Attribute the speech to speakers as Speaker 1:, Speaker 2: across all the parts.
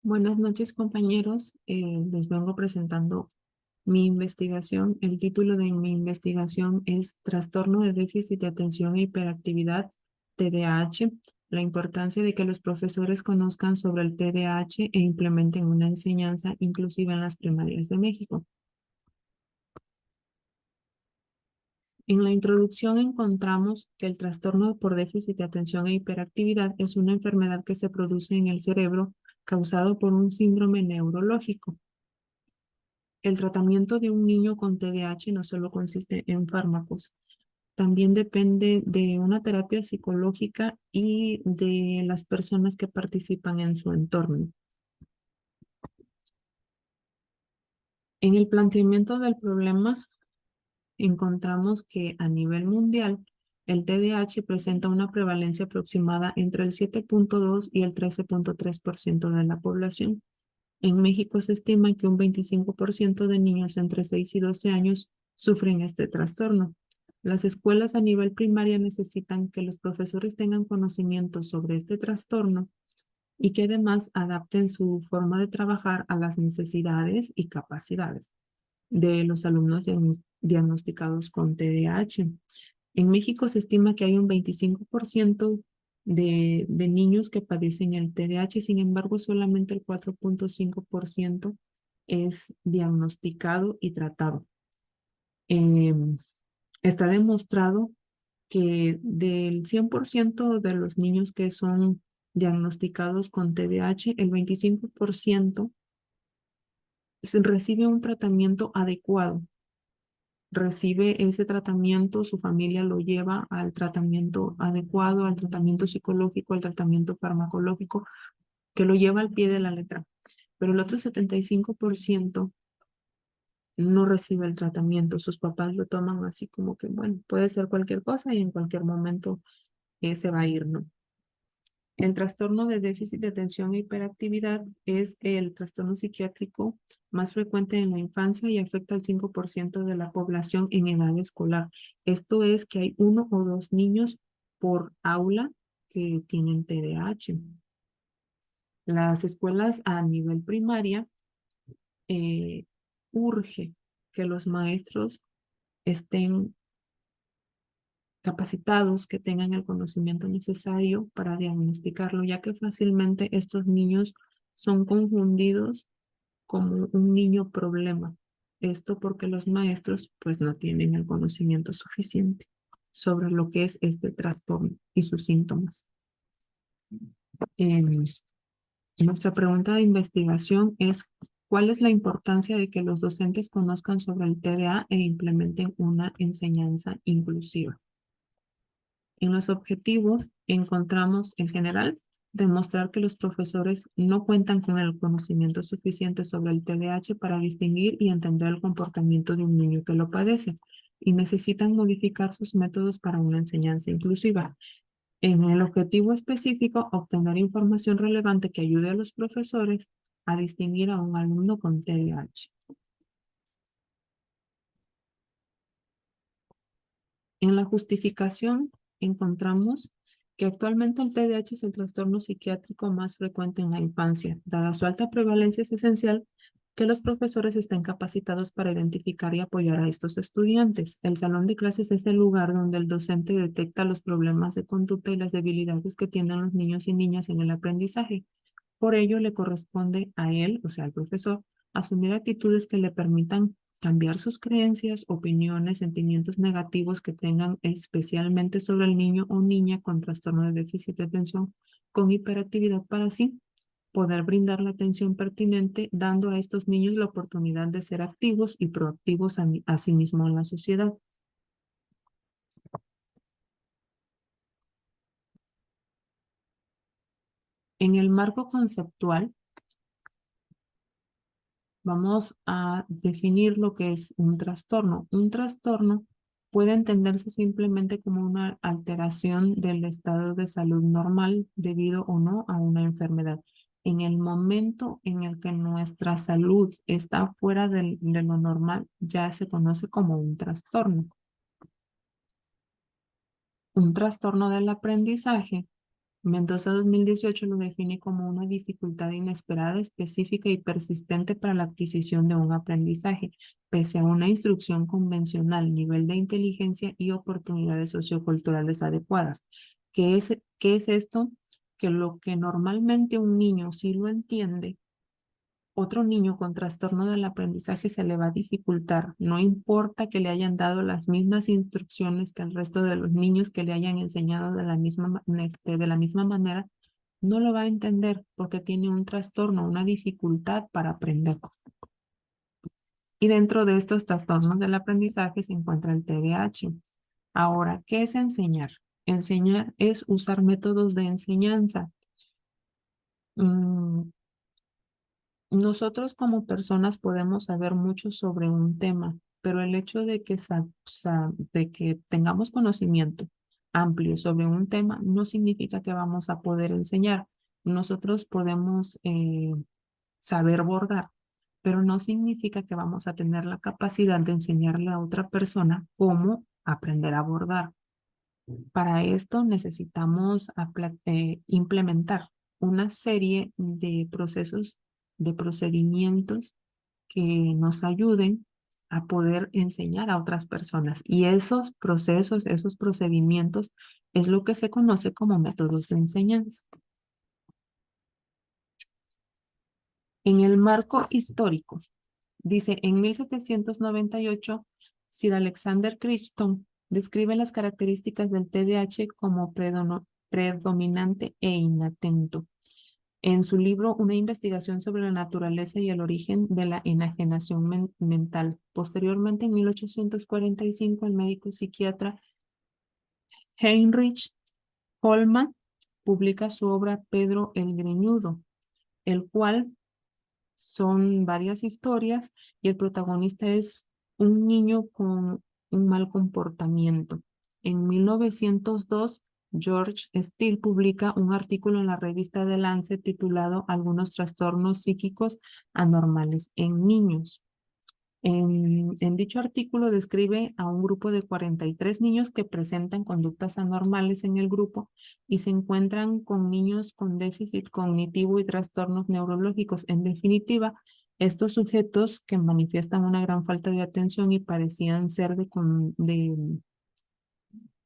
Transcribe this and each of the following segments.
Speaker 1: Buenas noches, compañeros. Les vengo presentando mi investigación. El título de mi investigación es Trastorno de déficit de atención e hiperactividad, TDAH. La importancia de que los profesores conozcan sobre el TDAH e implementen una enseñanza inclusiva en las primarias de México. En la introducción encontramos que el trastorno por déficit de atención e hiperactividad es una enfermedad que se produce en el cerebro causado por un síndrome neurológico. El tratamiento de un niño con TDAH no solo consiste en fármacos, también depende de una terapia psicológica y de las personas que participan en su entorno. En el planteamiento del problema, encontramos que a nivel mundial, el TDAH presenta una prevalencia aproximada entre el 7.2 y el 13.3% de la población. En México se estima que un 25% de niños entre 6 y 12 años sufren este trastorno. Las escuelas a nivel primaria necesitan que los profesores tengan conocimiento sobre este trastorno y que además adapten su forma de trabajar a las necesidades y capacidades de los alumnos diagnosticados con TDAH. En México se estima que hay un 25% de niños que padecen el TDAH, sin embargo, solamente el 4.5% es diagnosticado y tratado. Está demostrado que del 100% de los niños que son diagnosticados con TDAH, el 25% recibe un tratamiento adecuado. Recibe ese tratamiento, su familia lo lleva al tratamiento adecuado, al tratamiento psicológico, al tratamiento farmacológico, que lo lleva al pie de la letra. Pero el otro 75% no recibe el tratamiento. Sus papás lo toman así como que, bueno, puede ser cualquier cosa y en cualquier momento se va a ir, ¿no? El trastorno de déficit de atención e hiperactividad es el trastorno psiquiátrico más frecuente en la infancia y afecta al 5% de la población en edad escolar. Esto es que hay 1 o 2 niños por aula que tienen TDAH. Las escuelas a nivel primaria eh, urge que los maestros estén capacitados, que tengan el conocimiento necesario para diagnosticarlo, ya que fácilmente estos niños son confundidos como un niño problema. Esto porque los maestros pues no tienen el conocimiento suficiente sobre lo que es este trastorno y sus síntomas. Nuestra pregunta de investigación es: ¿cuál es la importancia de que los docentes conozcan sobre el TDA e implementen una enseñanza inclusiva? En los objetivos encontramos, en general, demostrar que los profesores no cuentan con el conocimiento suficiente sobre el TDAH para distinguir y entender el comportamiento de un niño que lo padece y necesitan modificar sus métodos para una enseñanza inclusiva. En el objetivo específico, obtener información relevante que ayude a los profesores a distinguir a un alumno con TDAH. En la justificación encontramos que actualmente el TDAH es el trastorno psiquiátrico más frecuente en la infancia. Dada su alta prevalencia, es esencial que los profesores estén capacitados para identificar y apoyar a estos estudiantes. El salón de clases es el lugar donde el docente detecta los problemas de conducta y las debilidades que tienen los niños y niñas en el aprendizaje. Por ello, le corresponde a él, o sea, al profesor, asumir actitudes que le permitan cambiar sus creencias, opiniones, sentimientos negativos que tengan especialmente sobre el niño o niña con trastorno de déficit de atención con hiperactividad, para así poder brindar la atención pertinente, dando a estos niños la oportunidad de ser activos y proactivos a sí mismos en la sociedad. En el marco conceptual, vamos a definir lo que es un trastorno. Un trastorno puede entenderse simplemente como una alteración del estado de salud normal debido o no a una enfermedad. En el momento en el que nuestra salud está fuera de lo normal, ya se conoce como un trastorno. Un trastorno del aprendizaje Mendoza 2018 lo define como una dificultad inesperada, específica y persistente para la adquisición de un aprendizaje, pese a una instrucción convencional, nivel de inteligencia y oportunidades socioculturales adecuadas. Qué es esto? Que lo que normalmente un niño sí lo entiende, otro niño con trastorno del aprendizaje se le va a dificultar. No importa que le hayan dado las mismas instrucciones que al resto de los niños, que le hayan enseñado de la misma manera, no lo va a entender porque tiene un trastorno, una dificultad para aprender. Y dentro de estos trastornos del aprendizaje se encuentra el TDAH. Ahora, ¿qué es enseñar? Enseñar es usar métodos de enseñanza. Mm, Nosotros como personas podemos saber mucho sobre un tema, pero el hecho de de que tengamos conocimiento amplio sobre un tema no significa que vamos a poder enseñar. Nosotros podemos saber bordar, pero no significa que vamos a tener la capacidad de enseñarle a otra persona cómo aprender a bordar. Para esto necesitamos implementar una serie de procesos, de procedimientos que nos ayuden a poder enseñar a otras personas. Y esos procesos, esos procedimientos es lo que se conoce como métodos de enseñanza. En el marco histórico, dice, en 1798, Sir Alexander Crichton describe las características del TDAH como predominante e inatento. En su libro, Una investigación sobre la naturaleza y el origen de la enajenación mental. Posteriormente, en 1845, el médico psiquiatra Heinrich Hollmann publica su obra Pedro el Greñudo, el cual son varias historias y el protagonista es un niño con un mal comportamiento. En 1902, George Steele publica un artículo en la revista The Lancet titulado Algunos trastornos psíquicos anormales en niños. En dicho artículo describe a un grupo de 43 niños que presentan conductas anormales en el grupo y se encuentran con niños con déficit cognitivo y trastornos neurológicos. En definitiva, estos sujetos que manifiestan una gran falta de atención y parecían ser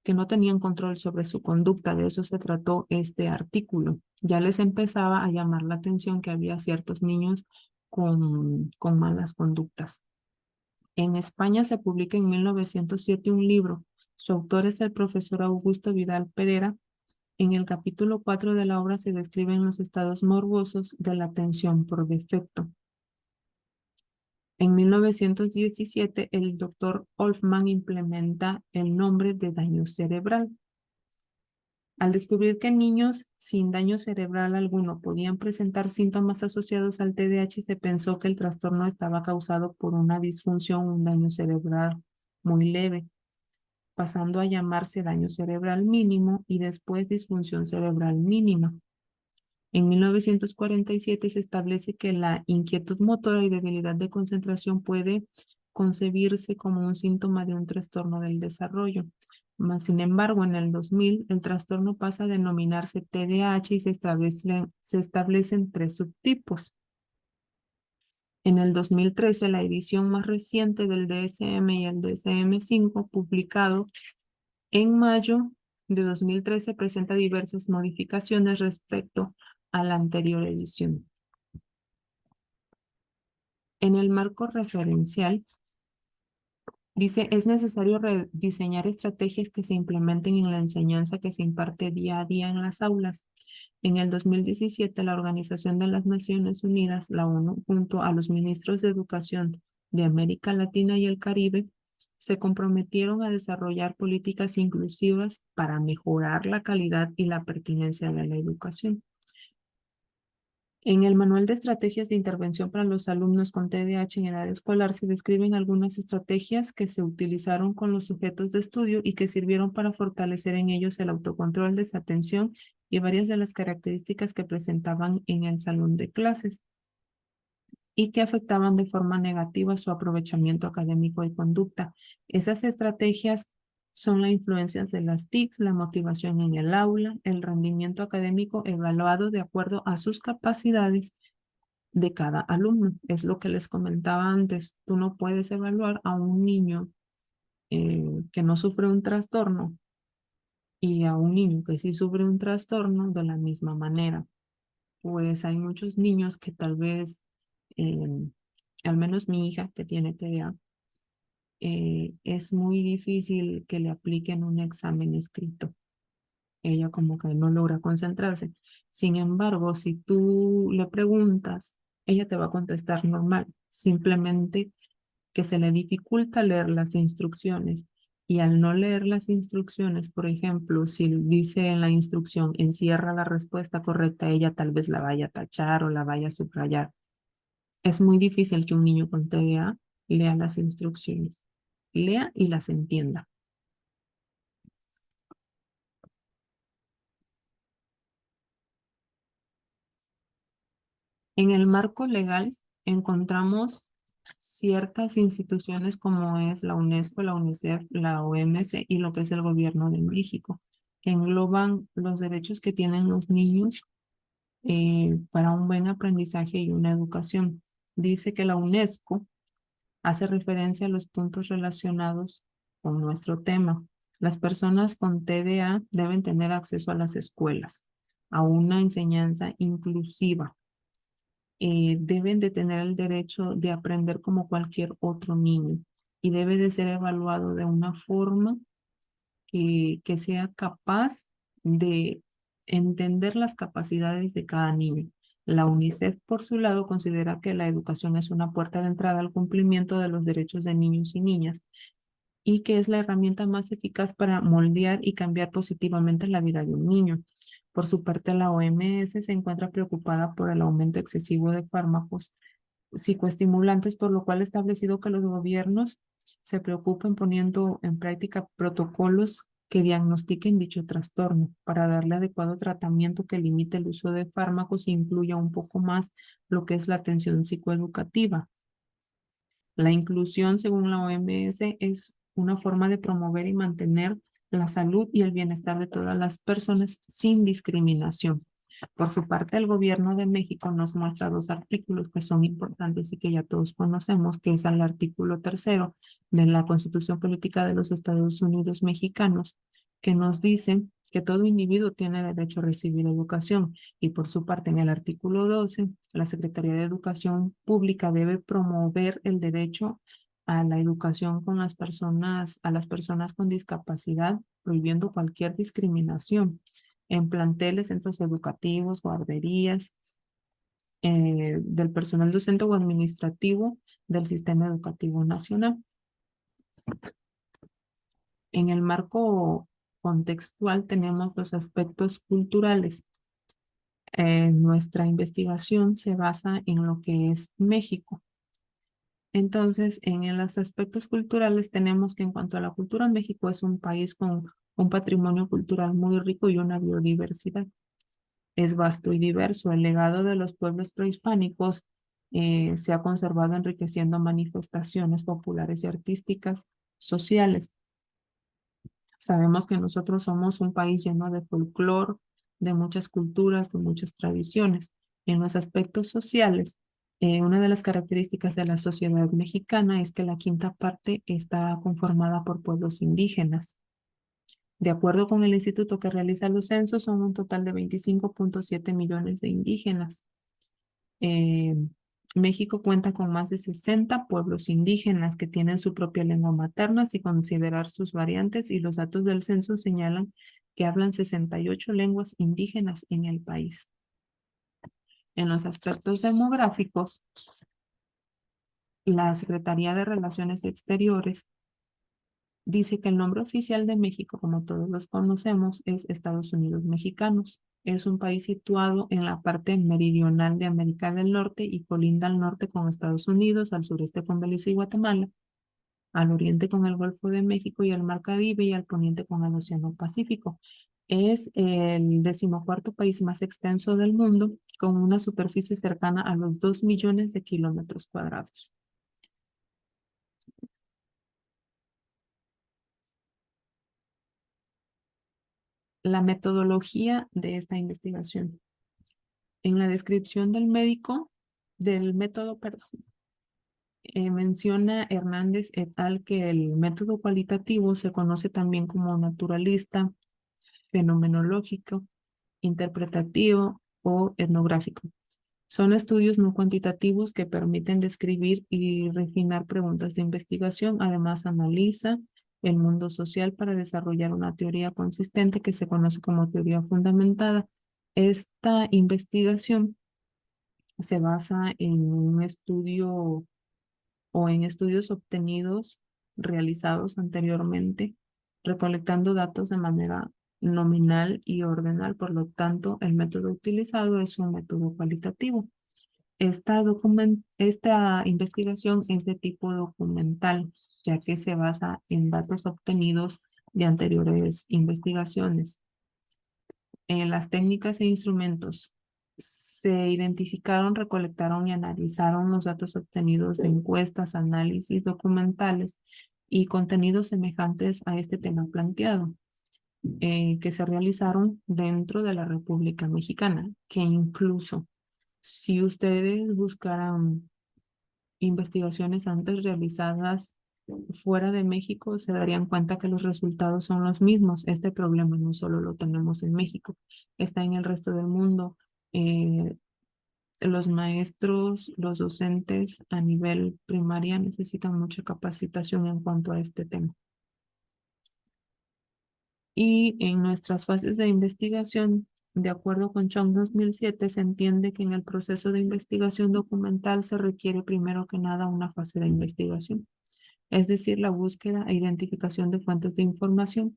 Speaker 1: que no tenían control sobre su conducta. De eso se trató este artículo. Ya les empezaba a llamar la atención que había ciertos niños con malas conductas. En España se publica en 1907 un libro. Su autor es el profesor Augusto Vidal Pereira. En el capítulo 4 de la obra se describen los estados morbosos de la atención por defecto. En 1917, el doctor Olfman implementa el nombre de daño cerebral. Al descubrir que niños sin daño cerebral alguno podían presentar síntomas asociados al TDAH, se pensó que el trastorno estaba causado por una disfunción, un daño cerebral muy leve, pasando a llamarse daño cerebral mínimo y después disfunción cerebral mínima. En 1947 se establece que la inquietud motora y debilidad de concentración puede concebirse como un síntoma de un trastorno del desarrollo. Sin embargo, en el 2000, el trastorno pasa a denominarse TDAH y se establecen tres subtipos. En el 2013, la edición más reciente del DSM y el DSM-5, publicado en mayo de 2013, presenta diversas modificaciones respecto a la anterior edición. En el marco referencial, dice, es necesario rediseñar estrategias que se implementen en la enseñanza que se imparte día a día en las aulas. En el 2017, la Organización de las Naciones Unidas, la ONU, junto a los ministros de Educación de América Latina y el Caribe, se comprometieron a desarrollar políticas inclusivas para mejorar la calidad y la pertinencia de la educación. En el Manual de Estrategias de Intervención para los Alumnos con TDAH en edad escolar se describen algunas estrategias que se utilizaron con los sujetos de estudio y que sirvieron para fortalecer en ellos el autocontrol, desatención y varias de las características que presentaban en el salón de clases y que afectaban de forma negativa su aprovechamiento académico y conducta. Esas estrategias son las influencias de las TICs, la motivación en el aula, el rendimiento académico evaluado de acuerdo a sus capacidades de cada alumno. Es lo que les comentaba antes. Tú no puedes evaluar a un niño que no sufre un trastorno y a un niño que sí sufre un trastorno de la misma manera. Pues hay muchos niños que tal vez, eh, al menos mi hija que tiene TDA, es muy difícil que le apliquen un examen escrito. Ella como que no logra concentrarse. Sin embargo, si tú le preguntas, ella te va a contestar normal, simplemente que se le dificulta leer las instrucciones. Y al no leer las instrucciones, por ejemplo, si dice en la instrucción encierra la respuesta correcta, ella tal vez la vaya a tachar o la vaya a subrayar. Es muy difícil que un niño con TDA lea las instrucciones, lea y las entienda. En el marco legal encontramos ciertas instituciones como es la UNESCO, la UNICEF, la OMS y lo que es el gobierno de México, que engloban los derechos que tienen los niños para un buen aprendizaje y una educación. Dice que la UNESCO hace referencia a los puntos relacionados con nuestro tema. Las personas con TDA deben tener acceso a las escuelas, a una enseñanza inclusiva, deben de tener el derecho de aprender como cualquier otro niño y debe de ser evaluado de una forma que sea capaz de entender las capacidades de cada niño. La UNICEF, por su lado, considera que la educación es una puerta de entrada al cumplimiento de los derechos de niños y niñas y que es la herramienta más eficaz para moldear y cambiar positivamente la vida de un niño. Por su parte, la OMS se encuentra preocupada por el aumento excesivo de fármacos psicoestimulantes, por lo cual ha establecido que los gobiernos se preocupen poniendo en práctica protocolos que diagnostiquen dicho trastorno para darle adecuado tratamiento que limite el uso de fármacos e incluya un poco más lo que es la atención psicoeducativa. La inclusión, según la OMS, es una forma de promover y mantener la salud y el bienestar de todas las personas sin discriminación. Por su parte, el gobierno de México nos muestra dos artículos que son importantes y que ya todos conocemos, que es el artículo tercero de la Constitución Política de los Estados Unidos Mexicanos, que nos dice que todo individuo tiene derecho a recibir educación. Y por su parte, en el artículo 12, la Secretaría de Educación Pública debe promover el derecho a la educación con las personas, a las personas con discapacidad, prohibiendo cualquier discriminación en planteles, centros educativos, guarderías, del personal docente o administrativo del sistema educativo nacional. En el marco contextual tenemos los aspectos culturales. Nuestra investigación se basa en lo que es México. Entonces, en los aspectos culturales tenemos que en cuanto a la cultura, México es un país con un patrimonio cultural muy rico y una biodiversidad. Es vasto y diverso. El legado de los pueblos prehispánicos se ha conservado enriqueciendo manifestaciones populares y artísticas sociales. Sabemos que nosotros somos un país lleno de folclore, de muchas culturas, de muchas tradiciones. En los aspectos sociales, una de las características de la sociedad mexicana es que la quinta parte está conformada por pueblos indígenas. De acuerdo con el instituto que realiza los censos, son un total de 25.7 millones de indígenas. Eh, México cuenta con más de 60 pueblos indígenas que tienen su propia lengua materna, sin considerar sus variantes, y los datos del censo señalan que hablan 68 lenguas indígenas en el país. En los aspectos demográficos, la Secretaría de Relaciones Exteriores dice que el nombre oficial de México, como todos los conocemos, es Estados Unidos Mexicanos. Es un país situado en la parte meridional de América del Norte y colinda al norte con Estados Unidos, al sureste con Belice y Guatemala, al oriente con el Golfo de México y el Mar Caribe y al poniente con el Océano Pacífico. Es el 14º país más extenso del mundo, con una superficie cercana a los 2 millones de kilómetros cuadrados. La metodología de esta investigación. En la descripción del método, perdón, menciona Hernández et al. Que el método cualitativo se conoce también como naturalista, fenomenológico, interpretativo o etnográfico. Son estudios no cuantitativos que permiten describir y refinar preguntas de investigación. Además, analiza el mundo social para desarrollar una teoría consistente que se conoce como teoría fundamentada. Esta investigación se basa en un estudio o en estudios obtenidos, realizados anteriormente, recolectando datos de manera nominal y ordenal. Por lo tanto, el método utilizado es un método cualitativo. Esta investigación es de tipo documental, ya que se basa en datos obtenidos de anteriores investigaciones. En las técnicas e instrumentos se identificaron, recolectaron y analizaron los datos obtenidos de encuestas, análisis documentales y contenidos semejantes a este tema planteado, que se realizaron dentro de la República Mexicana, que incluso si ustedes buscaran investigaciones antes realizadas fuera de México, se darían cuenta que los resultados son los mismos. Este problema no solo lo tenemos en México, está en el resto del mundo. Eh, los maestros, los docentes a nivel primaria necesitan mucha capacitación en cuanto a este tema. Y en nuestras fases de investigación, de acuerdo con Chong 2007, se entiende que en el proceso de investigación documental se requiere primero que nada una fase de investigación, es decir, la búsqueda e identificación de fuentes de información,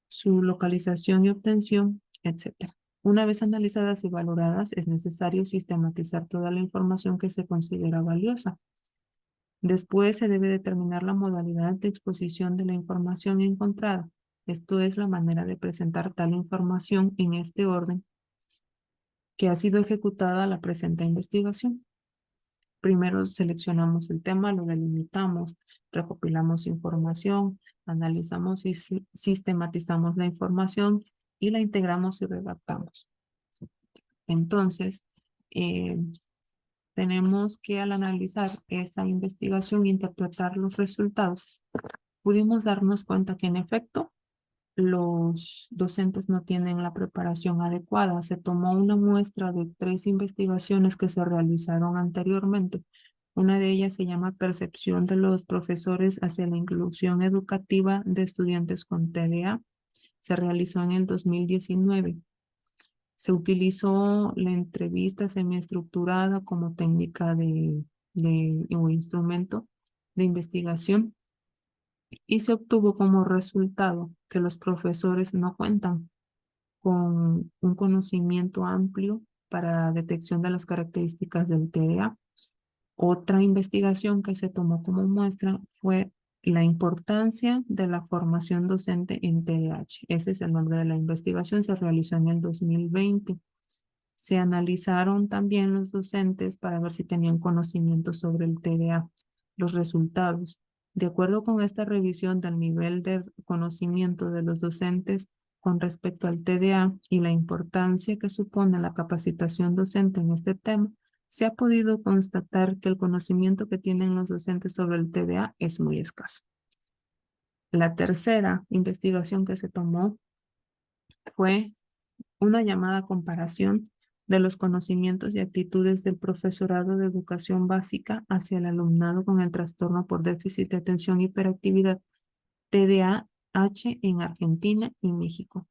Speaker 1: su localización y obtención, etc. Una vez analizadas y valoradas, es necesario sistematizar toda la información que se considera valiosa. Después se debe determinar la modalidad de exposición de la información encontrada. Esto es la manera de presentar tal información en este orden que ha sido ejecutada la presente investigación. Primero seleccionamos el tema, lo delimitamos, recopilamos información, analizamos y sistematizamos la información y la integramos y redactamos. Entonces, eh, tenemos que al analizar esta investigación, interpretar los resultados, pudimos darnos cuenta que en efecto los docentes no tienen la preparación adecuada. Se tomó una muestra de 3 investigaciones que se realizaron anteriormente. Una de ellas se llama Percepción de los profesores hacia la inclusión educativa de estudiantes con TDA. Se realizó en el 2019. Se utilizó la entrevista semiestructurada como técnica o instrumento de investigación y se obtuvo como resultado que los profesores no cuentan con un conocimiento amplio para detección de las características del TDA. Otra investigación que se tomó como muestra fue la importancia de la formación docente en TDAH. Ese es el nombre de la investigación, se realizó en el 2020. Se analizaron también los docentes para ver si tenían conocimiento sobre el TDA. Los resultados. De acuerdo con esta revisión del nivel de conocimiento de los docentes con respecto al TDA y la importancia que supone la capacitación docente en este tema, se ha podido constatar que el conocimiento que tienen los docentes sobre el TDA es muy escaso. La tercera investigación que se tomó fue una llamada comparación de los conocimientos y actitudes del profesorado de educación básica hacia el alumnado con el trastorno por déficit de atención y hiperactividad TDAH en Argentina y México.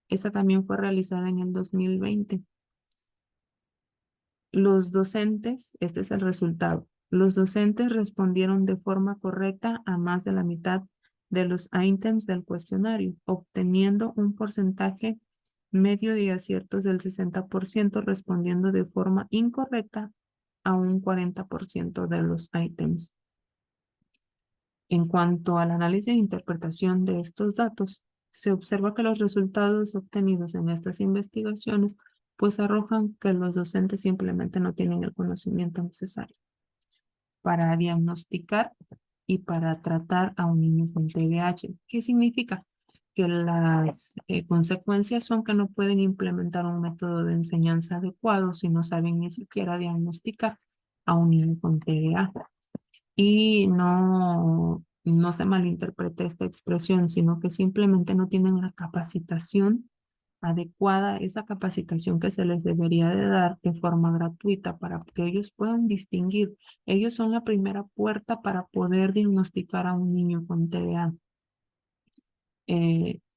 Speaker 1: Esta también fue realizada en el 2020. Los docentes, este es el resultado, los docentes respondieron de forma correcta a más de la mitad de los ítems del cuestionario, obteniendo un porcentaje medio de aciertos del 60%, respondiendo de forma incorrecta a un 40% de los ítems. En cuanto al análisis e interpretación de estos datos, se observa que los resultados obtenidos en estas investigaciones pues arrojan que los docentes simplemente no tienen el conocimiento necesario para diagnosticar y para tratar a un niño con TDAH. ¿Qué significa? que las consecuencias son que no pueden implementar un método de enseñanza adecuado si no saben ni siquiera diagnosticar a un niño con TDA. Y no se malinterprete esta expresión, sino que simplemente no tienen la capacitación adecuada, esa capacitación que se les debería de dar de forma gratuita para que ellos puedan distinguir. Ellos son la primera puerta para poder diagnosticar a un niño con TDA.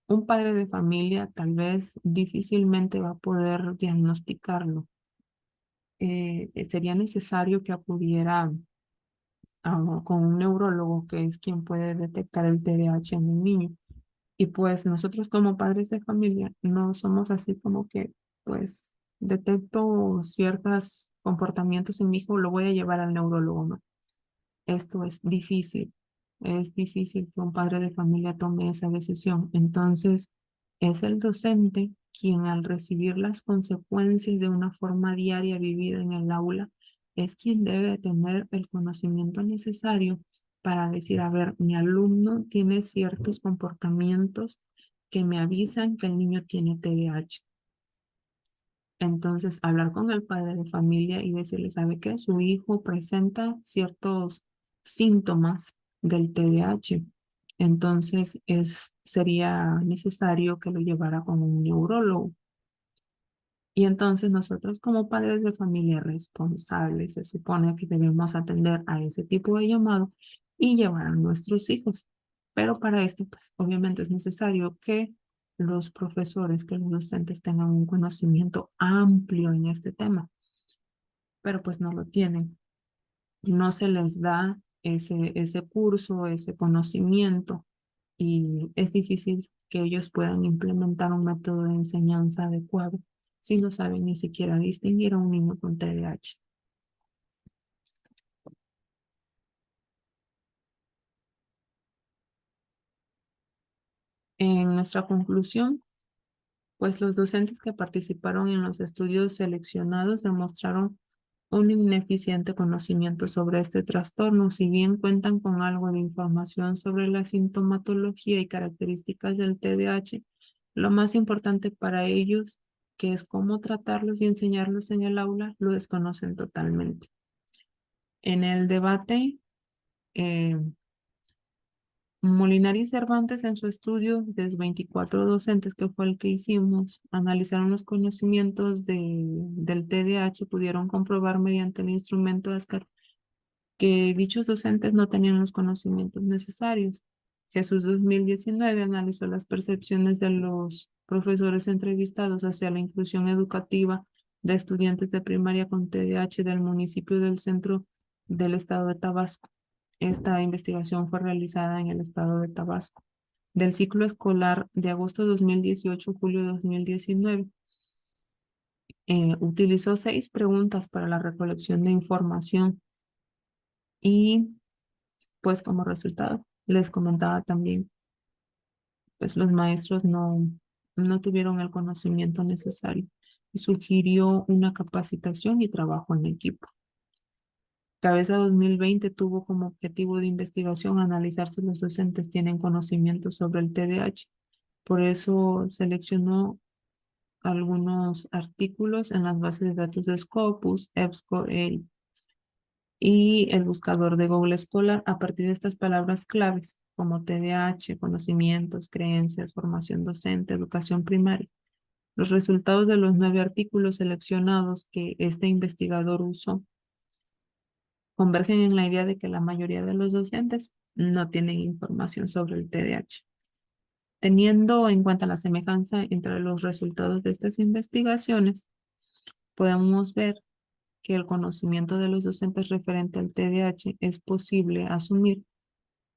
Speaker 1: Un padre de familia tal vez difícilmente va a poder diagnosticarlo. Sería necesario que acudiera con un neurólogo que es quien puede detectar el TDAH en un niño. Y pues nosotros como padres de familia no somos así como que, pues, detecto ciertos comportamientos en mi hijo, lo voy a llevar al neurólogo, ¿no? Esto es difícil. Es difícil que un padre de familia tome esa decisión. Entonces, es el docente quien al recibir las consecuencias de una forma diaria vivida en el aula, es quien debe tener el conocimiento necesario para decir, a ver, mi alumno tiene ciertos comportamientos que me avisan que el niño tiene TDAH. Entonces, hablar con el padre de familia y decirle, ¿sabe qué? Su hijo presenta ciertos síntomas del TDAH. Entonces, sería necesario que lo llevara con un neurólogo. Y entonces nosotros como padres de familia responsables se supone que debemos atender a ese tipo de llamado y llevar a nuestros hijos. Pero para esto, pues obviamente es necesario que los profesores, que los docentes tengan un conocimiento amplio en este tema, pero pues no lo tienen. No se les da ese curso, ese conocimiento y es difícil que ellos puedan implementar un método de enseñanza adecuado si no saben ni siquiera distinguir a un niño con TDAH. En nuestra conclusión, pues los docentes que participaron en los estudios seleccionados demostraron un ineficiente conocimiento sobre este trastorno, si bien cuentan con algo de información sobre la sintomatología y características del TDAH, lo más importante para ellos, que es cómo tratarlos y enseñarlos en el aula, lo desconocen totalmente. En el debate, eh, Molinari y Cervantes en su estudio de 24 docentes, que fue el que hicimos, analizaron los conocimientos del TDAH, pudieron comprobar mediante el instrumento ASCAR que dichos docentes no tenían los conocimientos necesarios. Jesús 2019 analizó las percepciones de los profesores entrevistados hacia la inclusión educativa de estudiantes de primaria con TDAH del municipio del centro del estado de Tabasco. Esta investigación fue realizada en el estado de Tabasco. Del ciclo escolar de agosto de 2018 julio de 2019, utilizó 6 preguntas para la recolección de información y pues como resultado, les comentaba también, pues los maestros no tuvieron el conocimiento necesario y sugirió una capacitación y trabajo en equipo. Cabeza 2020 tuvo como objetivo de investigación analizar si los docentes tienen conocimiento sobre el TDAH. Por eso seleccionó algunos artículos en las bases de datos de Scopus, EBSCO, y el buscador de Google Scholar a partir de estas palabras claves como TDAH, conocimientos, creencias, formación docente, educación primaria. Los resultados de los 9 artículos seleccionados que este investigador usó convergen en la idea de que la mayoría de los docentes no tienen información sobre el TDAH. Teniendo en cuenta la semejanza entre los resultados de estas investigaciones, podemos ver que el conocimiento de los docentes referente al TDAH es posible asumir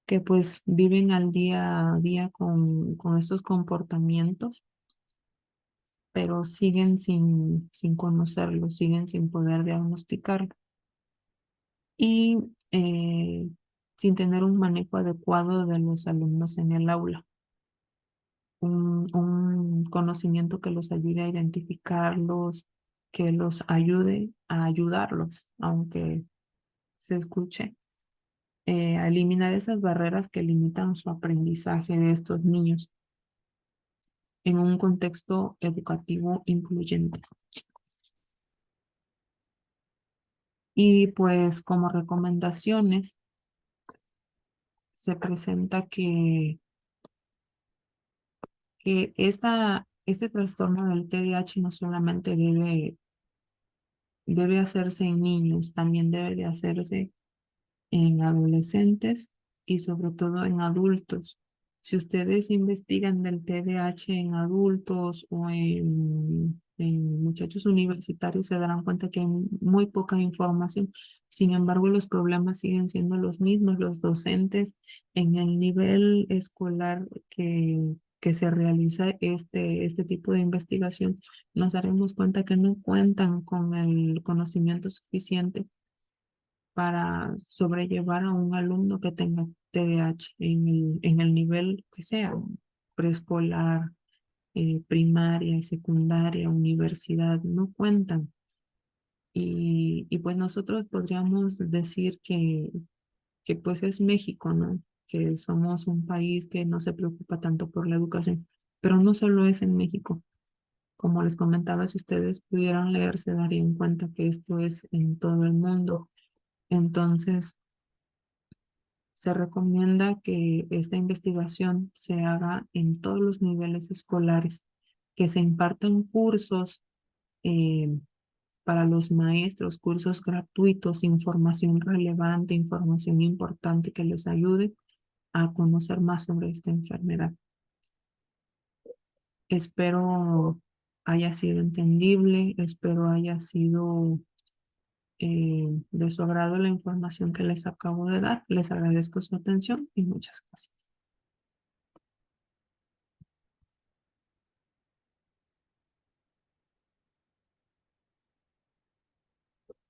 Speaker 1: que pues viven al día a día con estos comportamientos, pero siguen sin conocerlo, siguen sin poder diagnosticarlo y sin tener un manejo adecuado de los alumnos en el aula. Un conocimiento que los ayude a identificarlos, que los ayude a ayudarlos, aunque se escuche, a eliminar esas barreras que limitan su aprendizaje de estos niños. en un contexto educativo incluyente. Y pues como recomendaciones se presenta que este trastorno del TDAH no solamente debe hacerse en niños, también debe de hacerse en adolescentes y sobre todo en adultos. Si ustedes investigan del TDAH en adultos o en muchachos universitarios, se darán cuenta que hay muy poca información. Sin embargo, los problemas siguen siendo los mismos. Los docentes en el nivel escolar que se realiza este tipo de investigación, nos daremos cuenta que no cuentan con el conocimiento suficiente para sobrellevar a un alumno que tenga TDAH en el nivel que sea, preescolar, primaria, secundaria, universidad, no cuentan. Y pues nosotros podríamos decir que pues es México, ¿no? Que somos un país que no se preocupa tanto por la educación, pero no solo es en México. Como les comentaba, si ustedes pudieran leer, se darían cuenta que esto es en todo el mundo. Entonces, se recomienda que esta investigación se haga en todos los niveles escolares, que se impartan cursos eh, para los maestros, cursos gratuitos, información relevante, información importante que les ayude a conocer más sobre esta enfermedad. Espero haya sido entendible, espero haya sido de su agrado la información que les acabo de dar. Les agradezco su atención y muchas gracias.